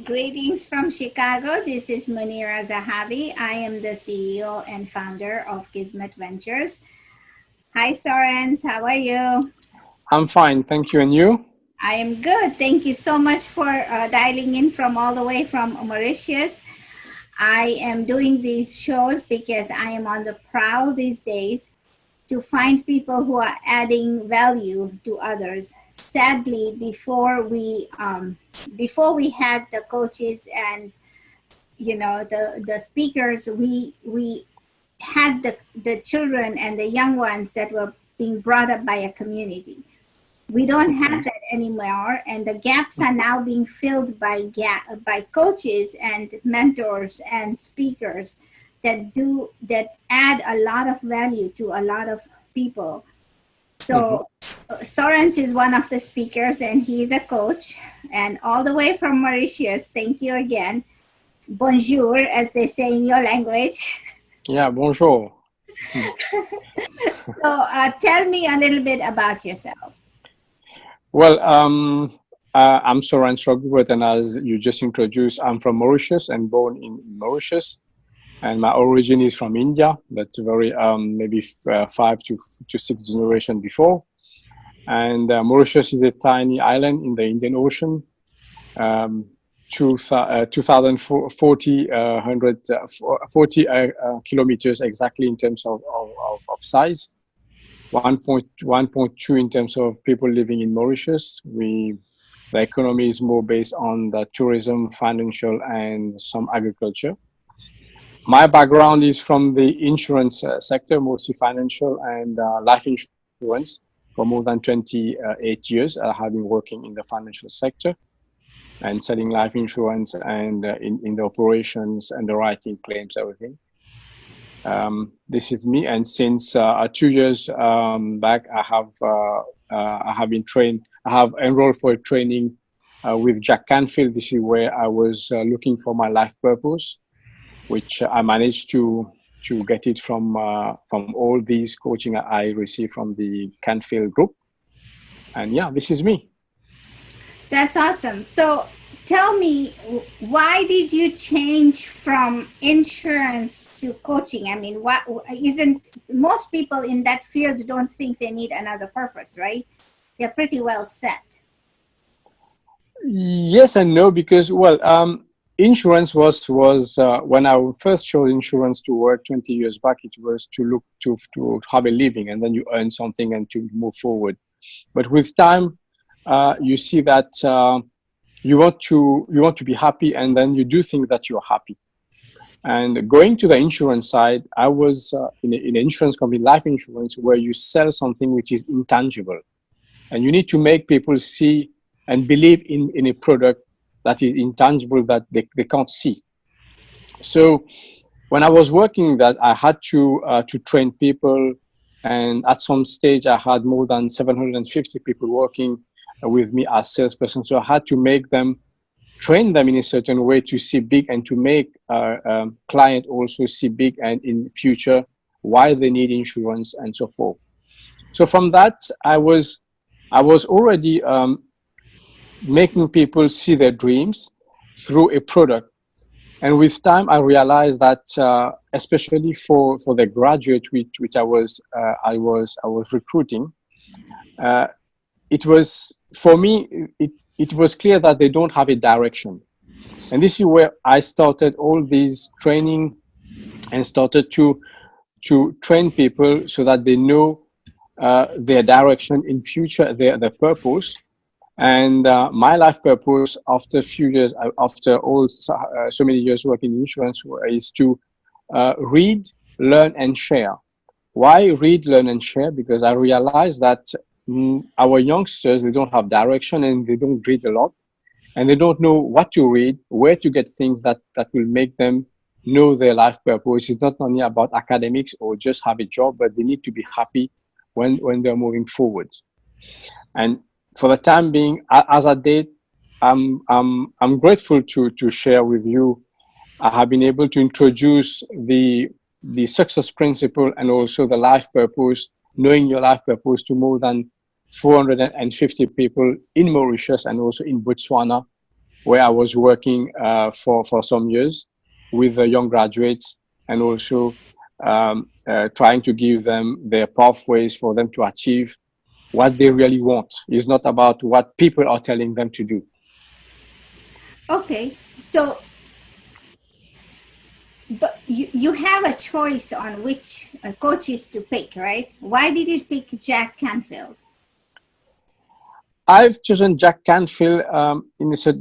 Greetings from Chicago. This is Munira Zahabi. I am the CEO and founder of Gizmet Ventures. Hi, Sorens. How are you? I'm fine, thank you. And you? I am good. Thank you so much for dialing in from all the way from Mauritius. I am doing these shows because I am on the prowl these days to find people who are adding value to others. Sadly, before we had the coaches and the speakers, we had the children and the young ones that were being brought up by a community. We don't have that anymore, and the gaps are now being filled by coaches and mentors and speakers that add a lot of value to a lot of people. So Sorens is one of the speakers, and he's a coach, and all the way from Mauritius. Thank you again. Bonjour, as they say in your language. Yeah, bonjour. So tell me a little bit about yourself. Well, I'm Sorens Rughooputh, and as you just introduced, I'm from Mauritius and born in Mauritius. And my origin is from India, but very maybe 5 to 6 generations before. And Mauritius is a tiny island in the Indian Ocean, 2,040 kilometers exactly in terms of size. 1.2 in terms of people living in Mauritius. The economy is more based on the tourism, financial, and some agriculture. My background is from the insurance sector, mostly financial and life insurance. For more than 28 years, I have been working in the financial sector and selling life insurance and in the operations, underwriting, claims, everything. This is me, and since 2 years back, I have been trained. I have enrolled for a training with Jack Canfield. This is where I was looking for my life purpose, which I managed to get it from all these coaching I received from the Canfield group. And yeah, this is me. That's awesome. So tell me, why did you change from insurance to coaching? I mean, what isn't most people in that field don't think they need another purpose, right? They're pretty well set. Yes and no, because insurance was when I first chose insurance to work 20 years back, it was to look to have a living, and then you earn something and to move forward. But with time, you see that you want to be happy, and then you do think that you're happy. And going to the insurance side, I was in an insurance company, life insurance, where you sell something which is intangible, and you need to make people see and believe in a product that is intangible, that they can't see. So when I was working that, I had to train people, and at some stage I had more than 750 people working with me as salesperson. So I had to train them in a certain way to see big, and to make client also see big, and in future why they need insurance and so forth. So from that, I was already making people see their dreams through a product. And with time, I realized that, especially for the graduate which I was recruiting, it was, for me, it was clear that they don't have a direction. And this is where I started all these training and started to train people so that they know their direction in future, their purpose. And my life purpose after a few years, after so many years working in insurance, is to read, learn, and share. Why read, learn, and share? Because I realized that our youngsters, they don't have direction, and they don't read a lot, and they don't know what to read, where to get things that will make them know their life purpose. It's not only about academics or just have a job, but they need to be happy when they're moving forward. And for the time being, as I did, I'm grateful to share with you. I have been able to introduce the success principle and also the life purpose, knowing your life purpose, to more than 450 people in Mauritius and also in Botswana. where I was working for some years with the young graduates, and also trying to give them their pathways for them to achieve what they really want. It's not about what people are telling them to do. Okay, so but you have a choice on which coaches to pick, right? Why did you pick Jack Canfield? I've chosen Jack Canfield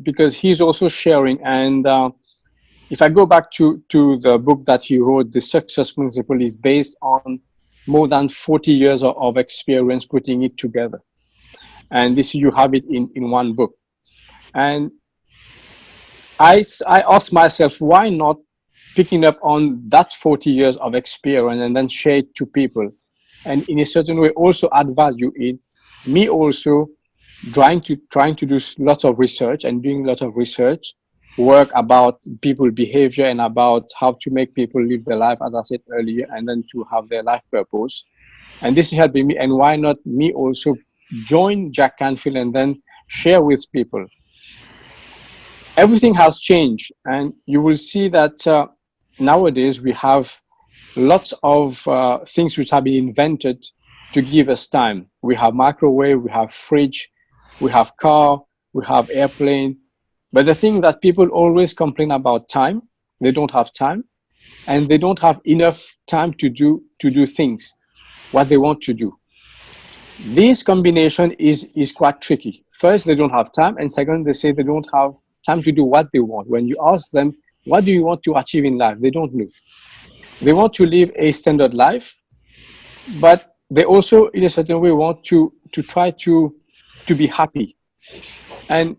because he's also sharing. And if I go back to the book that he wrote, The Success Principle is based on more than 40 years of experience putting it together. And this, you have it in one book. And I asked myself, why not picking up on that 40 years of experience and then share it to people? And in a certain way, also add value in me also trying to do lots of research and doing lots of research work about people behavior and about how to make people live their life, as I said earlier, and then to have their life purpose. And this is helping me. And why not me also join Jack Canfield and then share with people? Everything has changed, and you will see that nowadays we have lots of things which have been invented to give us time. We have microwave, we have fridge, we have car, we have airplane. But the thing that people always complain about time, they don't have time, and they don't have enough time to do things, what they want to do. This combination is quite tricky. First, they don't have time, and second, they say they don't have time to do what they want. When you ask them, what do you want to achieve in life? They don't know. They want to live a standard life, but they also, in a certain way, want to try to be happy. And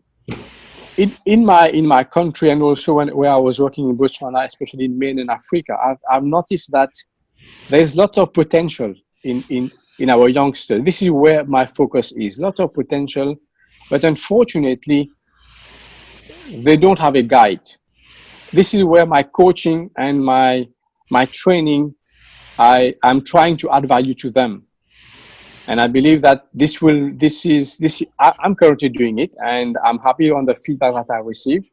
in my country, and also where I was working in Botswana, especially in mainland Africa, I've noticed that there's a lot of potential in our youngsters. This is where my focus is. Lots of potential, but unfortunately, they don't have a guide. This is where my coaching and my training, I'm trying to add value to them. And I believe that I'm currently doing it, and I'm happy on the feedback that I received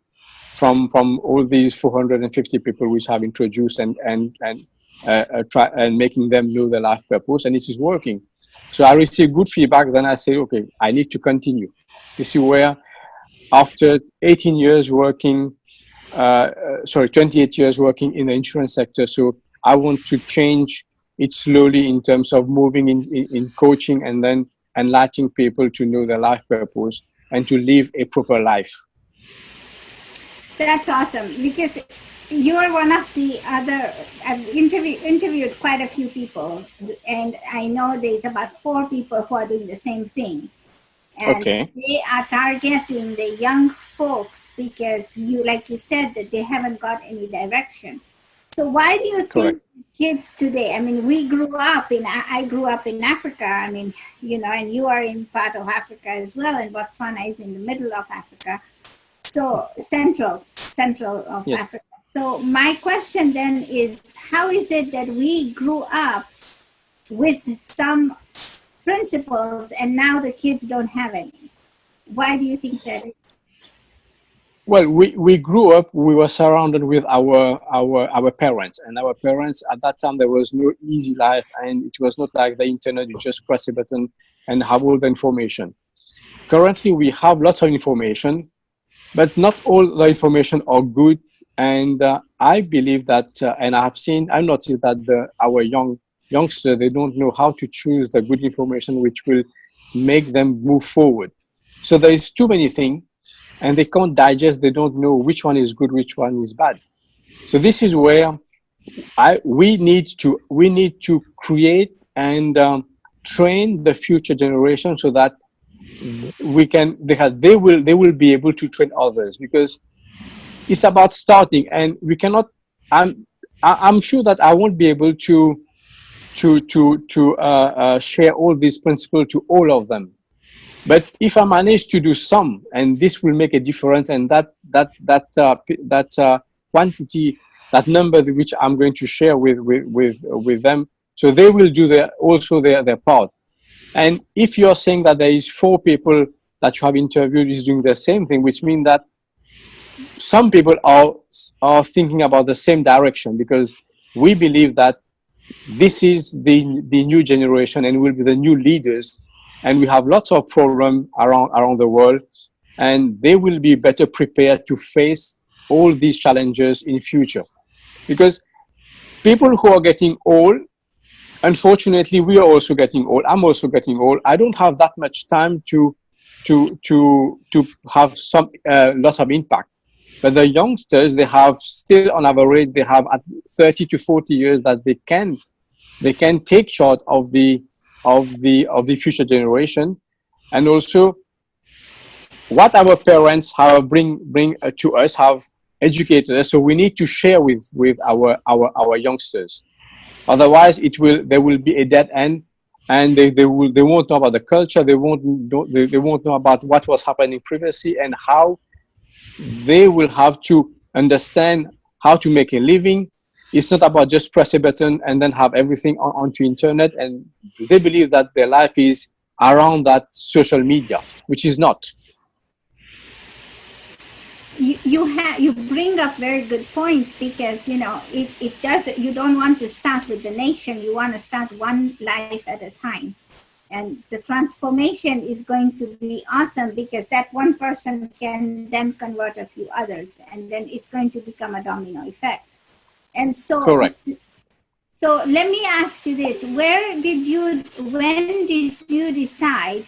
from all these 450 people which have introduced and making them know their life purpose, and it is working. So I received good feedback. Then I say, okay, I need to continue. This is where, after 18 years working, 28 years working in the insurance sector, so I want to change it slowly in terms of moving in coaching and then enlightening people to know their life purpose and to live a proper life. That's awesome, because you are one of the other. I've interviewed quite a few people, and I know there's about 4 people who are doing the same thing. And okay. They are targeting the young folks because, like you said, that they haven't got any direction. So why do you think kids today, I mean, I grew up in Africa, I mean, and you are in part of Africa as well, and Botswana is in the middle of Africa. So central of Yes. Africa. So my question then is, how is it that we grew up with some principles and now the kids don't have any? Why do you think that is? Well, we grew up, we were surrounded with our parents, and our parents at that time, there was no easy life, and it was not like the internet, you just press a button and have all the information. Currently, we have lots of information, but not all the information are good. And I believe that, and I've noticed that our youngsters, they don't know how to choose the good information which will make them move forward. So there is too many things, and they can't digest. They don't know which one is good, which one is bad. So this is where we need to create and train the future generation so that they will be able to train others, because it's about starting, and we cannot. I'm sure that I won't be able to share all these principles to all of them. But if I manage to do some, and this will make a difference, and that quantity, that number which I'm going to share with them, so they will do their part. And if you're saying that there is 4 people that you have interviewed is doing the same thing, which means that some people are thinking about the same direction, because we believe that this is the new generation and will be the new leaders, and we have lots of problems around the world, and they will be better prepared to face all these challenges in future. Because people who are getting old, unfortunately, we are also getting old. I'm also getting old. I don't have that much time to have some lots of impact. But the youngsters, they have still on average, they have at 30 to 40 years that they can take charge of the future generation. And also what our parents have bring to us, have educated us. So we need to share with our youngsters. Otherwise, there will be a dead end, and they won't know about the culture. They won't know about what was happening previously, and how they will have to understand how to make a living. It's not about just press a button and then have everything onto internet, and they believe that their life is around that social media, which is not. You bring up very good points, because it does, you don't want to start with the nation, you want to start one life at a time, and the transformation is going to be awesome, because that one person can then convert a few others, and then it's going to become a domino effect. And so Correct. So let me ask you this: when did you decide?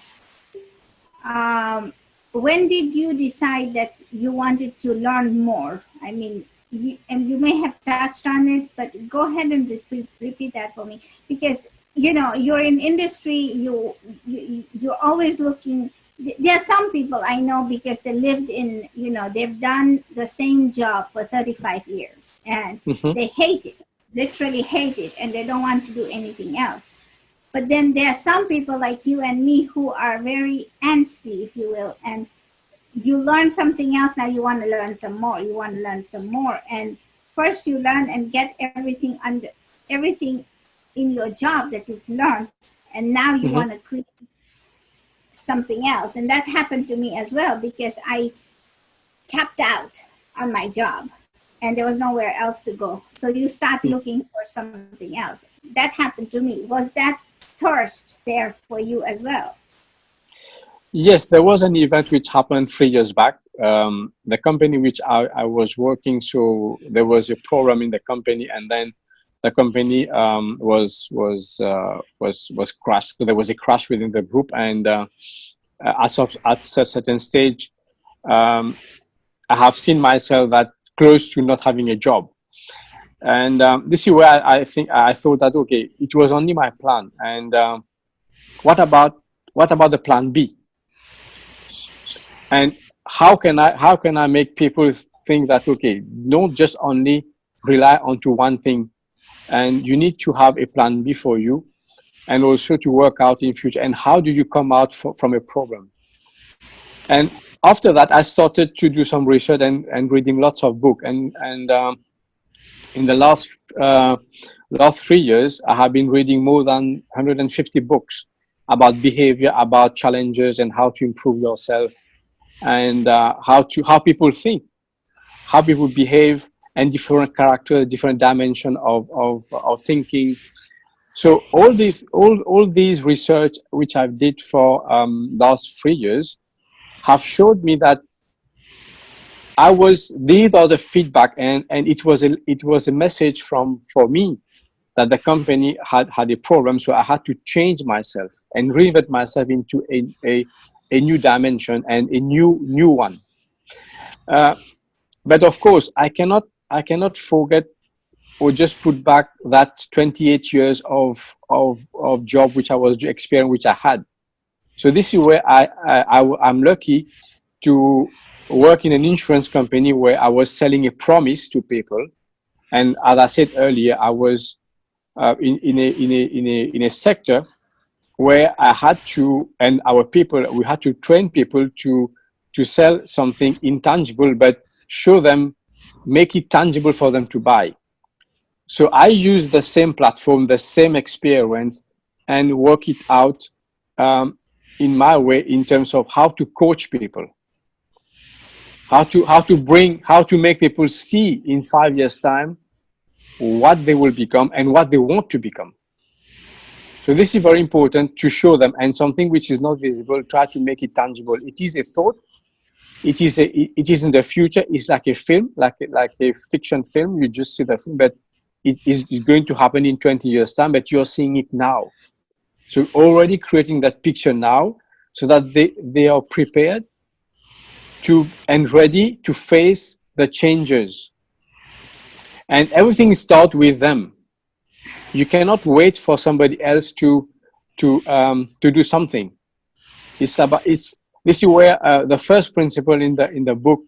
When did you decide that you wanted to learn more? I mean, you may have touched on it, but go ahead and repeat that for me, because you're in industry. You're always looking. There are some people I know, because they lived in, they've done the same job for 35 years, and they hate it, literally hate it, and they don't want to do anything else. But then there are some people like you and me who are very antsy, if you will, and you learn something else, now you want to learn some more, and first you learn and get everything in your job that you've learned, and now you want to create something else. And that happened to me as well, because I capped out on my job and there was nowhere else to go. So you start looking for something else. That happened to me. Was that thirst there for you as well? Yes, there was an event which happened 3 years back. The company which I was working, so there was a problem in the company, and then the company was crashed. So there was a crash within the group, and at a certain stage, I have seen myself that close to not having a job. And this is where I thought that, okay, it was only my plan. And what about the plan B? And how can I make people think that, okay, don't just only rely onto one thing, and you need to have a plan B for you, and also to work out in future. And how do you come out from a problem? And after that, I started to do some research and reading lots of books. And in the last 3 years, I have been reading more than 150 books about behavior, about challenges, and how to improve yourself, and how people think, how people behave, and different character, different dimension of thinking. So all these research which I've did for last 3 years have showed me that these are the feedback, and it was a message for me that the company had a problem. So I had to change myself and reinvent myself into a new dimension and a new one. But of course, I cannot forget or just put back that 28 years of job which I was experiencing, which I had. So this is where I'm lucky to work in an insurance company where I was selling a promise to people. And as I said earlier, I was in a sector where I had to, and we had to train people to sell something intangible, but show them, make it tangible for them to buy. So I use the same platform, the same experience, and work it out in my way in terms of how to coach people. how to make people see in 5 years time what they will become and what they want to become. So this is very important to show them, and something which is not visible, try to make it tangible. It is a thought. It is in the future. It's like a film, like a fiction film. You just see the film, but it is going to happen in 20 years time, but you're seeing it now. So already creating that picture now, so that they are prepared to and ready to face the changes. And everything starts with them. You cannot wait for somebody else to do something. This is where the first principle in the book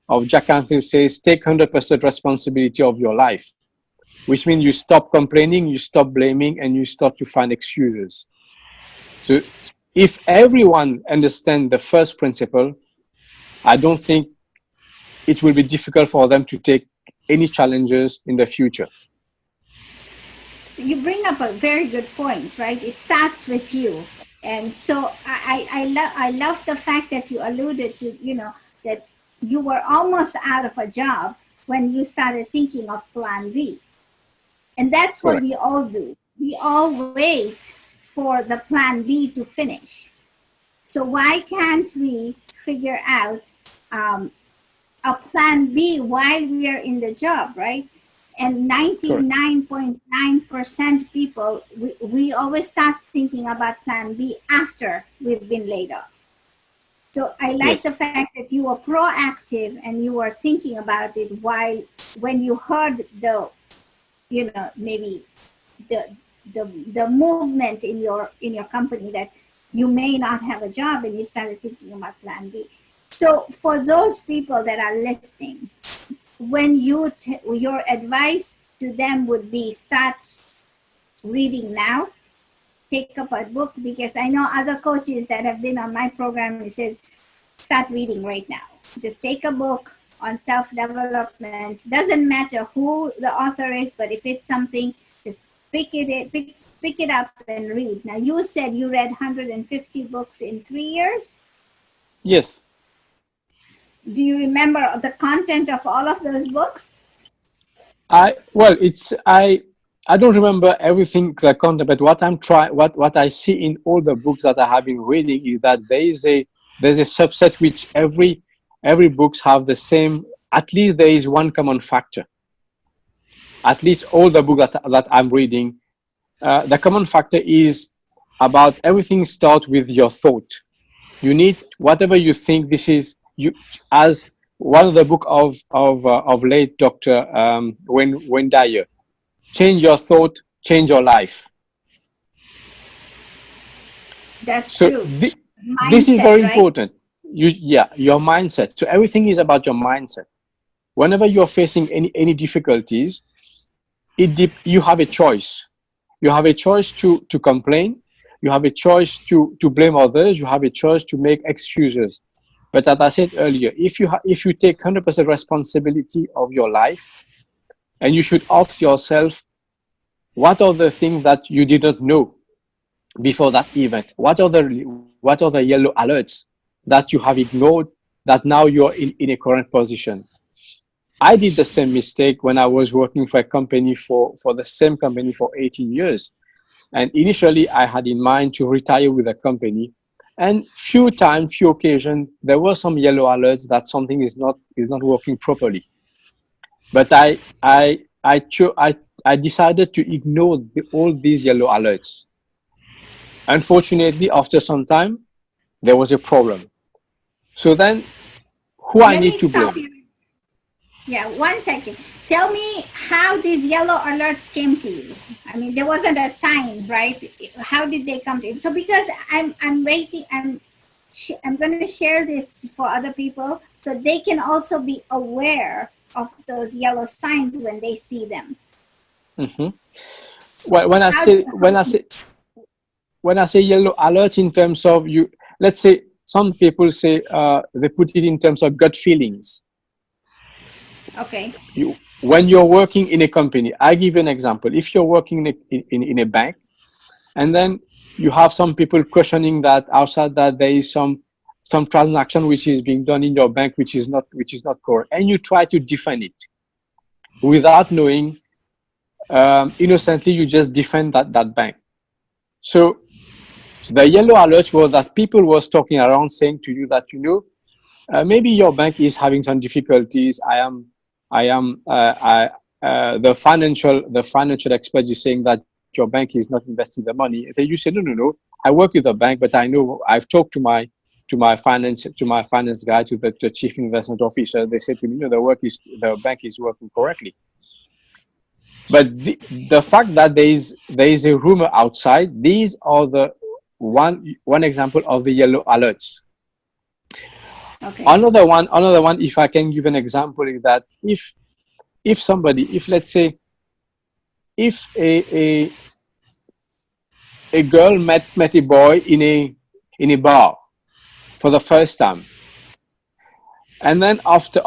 of Jack Canfield says, take 100% responsibility of your life, which means you stop complaining, you stop blaming, and you start to find excuses. So if everyone understands the first principle, I don't think it will be difficult for them to take any challenges in the future. So you bring up a very good point, right? It starts with you. And so I love the fact that you alluded to, that you were almost out of a job when you started thinking of plan B. And that's what we all do. We all wait for the plan B to finish. So why can't we figure out a plan B while we are in the job, right? And 99.9% people, we always start thinking about plan B after we've been laid off. So I like the fact that you were proactive and you were thinking about it when you heard maybe the movement in your company that you may not have a job, and you started thinking about plan B. So for those people that are listening, when your advice to them would be start reading now, take up a book, because I know other coaches that have been on my program, it says start reading right now. Just take a book on self-development. Doesn't matter who the author is, but if it's something, just pick it up and read. Now you said you read 150 books in 3 years? Yes. Do you remember the content of all of those books? I don't remember everything, the content, but what I see in all the books that I have been reading is that there's a subset which every books have the same. At least there is one common factor. At least all the books that I'm reading, the common factor is about everything starts with your thought. You need whatever you think. This is you, as one of the book of late Dr. Wayne Dyer. Change your thought, change your life. That's true. This is very important. Your mindset. So everything is about your mindset. Whenever you're facing any difficulties, you have a choice. You have a choice to complain. You have a choice to blame others. You have a choice to make excuses. But as I said earlier, if you take 100% responsibility of your life, and you should ask yourself, what are the things that you did not know before that event? What are the yellow alerts that you have ignored that now you're in a current position? I did the same mistake when I was working for a company for the same company for 18 years. And initially I had in mind to retire with the company. And few occasions, there were some yellow alerts that something is not working properly. But I decided to ignore all these yellow alerts. Unfortunately, after some time, there was a problem. So then, who I need to blame? Yeah, 1 second. Tell me how these yellow alerts came to you. I mean, there wasn't a sign, right? How did they come to you? So because I'm waiting, I'm going to share this for other people so they can also be aware of those yellow signs when they see them. Mm-hmm. Well, when I say yellow alert in terms of you, let's say some people say they put it in terms of gut feelings. Okay. When you're working in a company, I give you an example. If you're working in a bank, and then you have some people questioning that outside that there is some some transaction which is being done in your bank which is not correct, and you try to defend it without knowing, innocently you just defend that bank. So the yellow alert was that people was talking around saying to you that, maybe your bank is having some difficulties. The financial expert is saying that your bank is not investing the money. And then you say, no. I work with the bank, but I know I've talked to my finance guy, to the chief investment officer. They said to me, the bank is working correctly. But the fact that there is a rumor outside, these are the one example of the yellow alerts. Okay. Another one, if I can give an example, is that if let's say, if a girl met a boy in a bar for the first time, and then after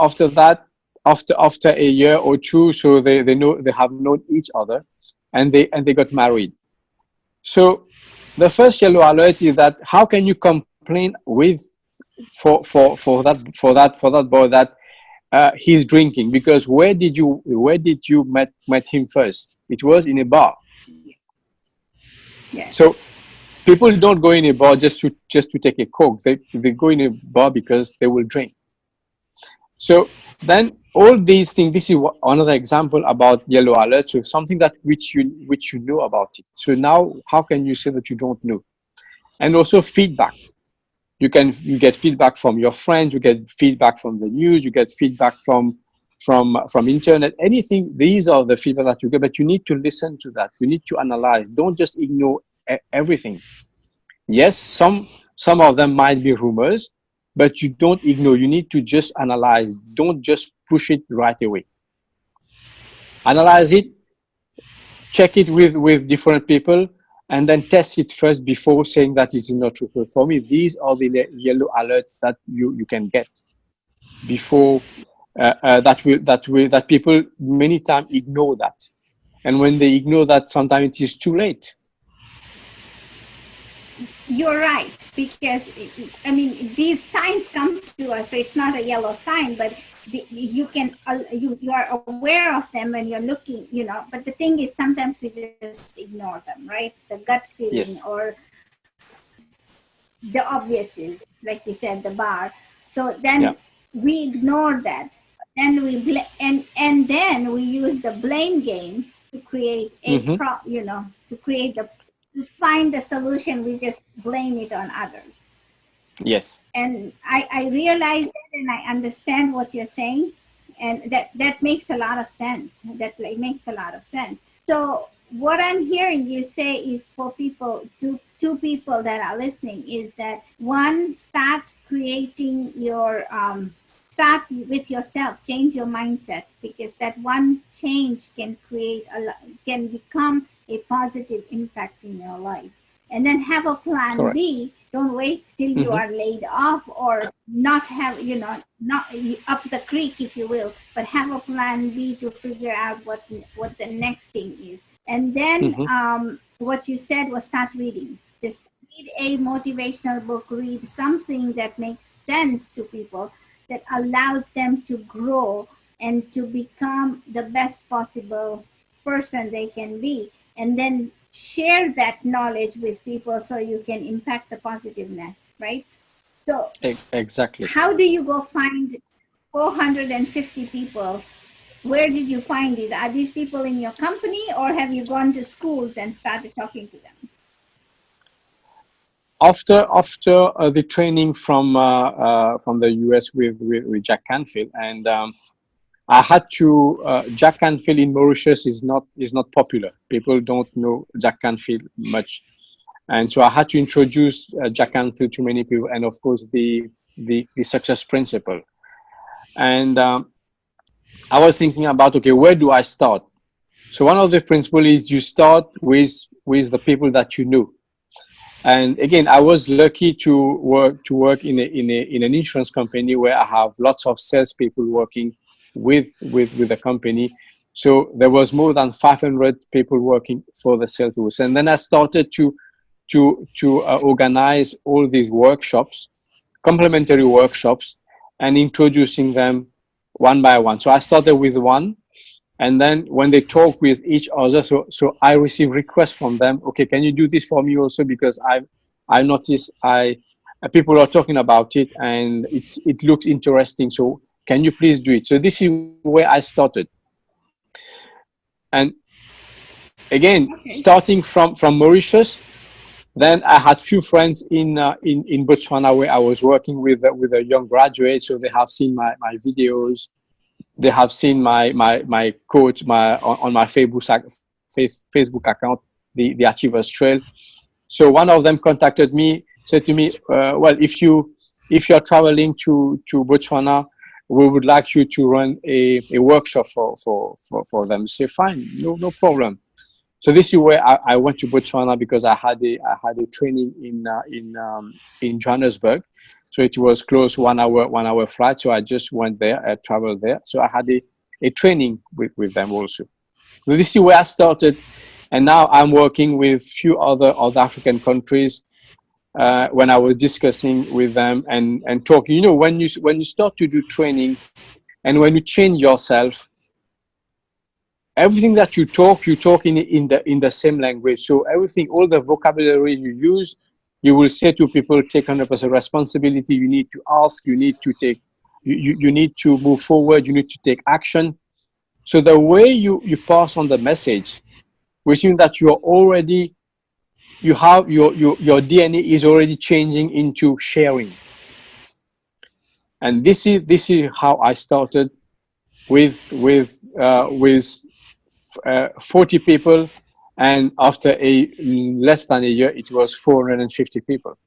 a year or two, so they have known each other, and they got married. So the first yellow alert is that how can you complain for that boy that he's drinking, because where did you met him first? It was in a bar. Yes. So people don't go in a bar just to take a Coke. They go in a bar because they will drink. So then all these things, this is another example about yellow alert. So something that which you know about it. So now how can you say that you don't know? And also feedback. You get feedback from your friends, you get feedback from the news, you get feedback from internet, anything. These are the feedback that you get, but you need to listen to that. You need to analyze. Don't just ignore everything. Yes, some of them might be rumors, but you don't ignore. You need to just analyze. Don't just push it right away. Analyze it, check it with different people, and then test it first before saying that it's not true. So for me, these are the yellow alerts that you can get before that people many times ignore that. And when they ignore that, sometimes it is too late. You're right, because these signs come to us, so it's not a yellow sign, but you are aware of them when you're looking, but the thing is, sometimes we just ignore them, right? The gut feeling, yes, or the obvious is, like you said, the bar. So then we ignore that. Then we and then we use the blame game to create to find the solution. We just blame it on others. Yes. And I realize that, and I understand what you're saying, and that makes a lot of sense. That makes a lot of sense. So what I'm hearing you say is for people, two people that are listening, is that one, start creating your start with yourself, change your mindset, because that one change can become a positive impact in your life. And then have a plan Correct. B. Don't wait till you are laid off or not have, not up the creek, if you will, but have a plan B to figure out what the next thing is. And then what you said was start reading. Just read a motivational book, read something that makes sense to people, that allows them to grow and to become the best possible person they can be. And then share that knowledge with people so you can impact the positiveness, right? So exactly. How do you go find 450 people? Where did you find these? Are these people in your company, or have you gone to schools and started talking to them? After the training from the US with Jack Canfield, and I had to Jack Canfield in Mauritius is not popular. People don't know Jack Canfield much, and so I had to introduce Jack Canfield to many people, and of course the success principle. And I was thinking about, okay, where do I start? So one of the principles is you start with the people that you know. And again, I was lucky to work in an insurance company where I have lots of salespeople working with the company. So there was more than 500 people working for the sales force. And then I started to organize all these workshops complementary workshops and introducing them one by one. So I started with one, and then when they talk with each other, so I receive requests from them. Okay, can you do this for me also? Because I noticed people are talking about it and it looks interesting. So can you please do it? So this is where I started. And again, starting from Mauritius, then I had few friends in Botswana where I was working with a young graduate. So they have seen my videos. They have seen my coach on my Facebook account, the Achievers Trail. So one of them contacted me, said to me, well, if you're traveling to Botswana, we would like you to run a workshop for them. Say, fine, no problem. So this is where I went to Botswana, because I had a training in Johannesburg. So it was close, 1 hour flight. So I just went there, I traveled there. So I had a training with them also. So this is where I started. And now I'm working with few other African countries. When I was discussing with them and talking, you know, when you start to do training and when you change yourself, everything that you talk in the same language. So everything, all the vocabulary you use, you will say to people, take 100% responsibility. You need to ask. You need to take. You need to move forward. You need to take action. So the way you pass on the message, which means that you are already, you have your DNA is already changing into sharing. And this is how I started with 40 people, and after less than a year, it was 450 people.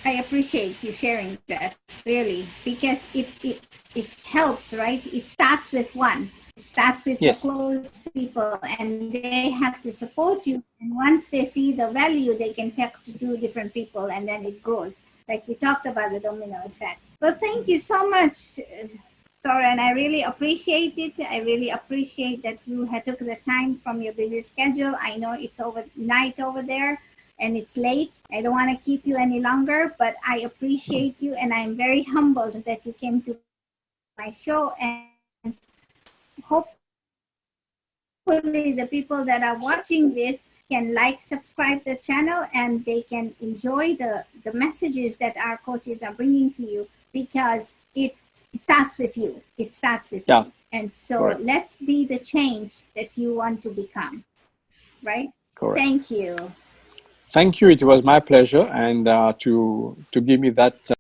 I appreciate you sharing that, really, because it helps, right? It starts with one. It starts with Yes. your close people, and they have to support you. And once they see the value, they can take to two different people, and then it grows. Like we talked about the domino effect. Well, thank you so much, Soren. I really appreciate it. I really appreciate that you had took the time from your busy schedule. I know it's night over there and it's late. I don't want to keep you any longer, but I appreciate you, and I'm very humbled that you came to my show. And hopefully the people that are watching this can subscribe the channel, and they can enjoy the messages that our coaches are bringing to you, because it starts with you. It starts with you. And so Correct. Let's be the change that you want to become, right? Correct. Thank you. Thank you. It was my pleasure, and to give me that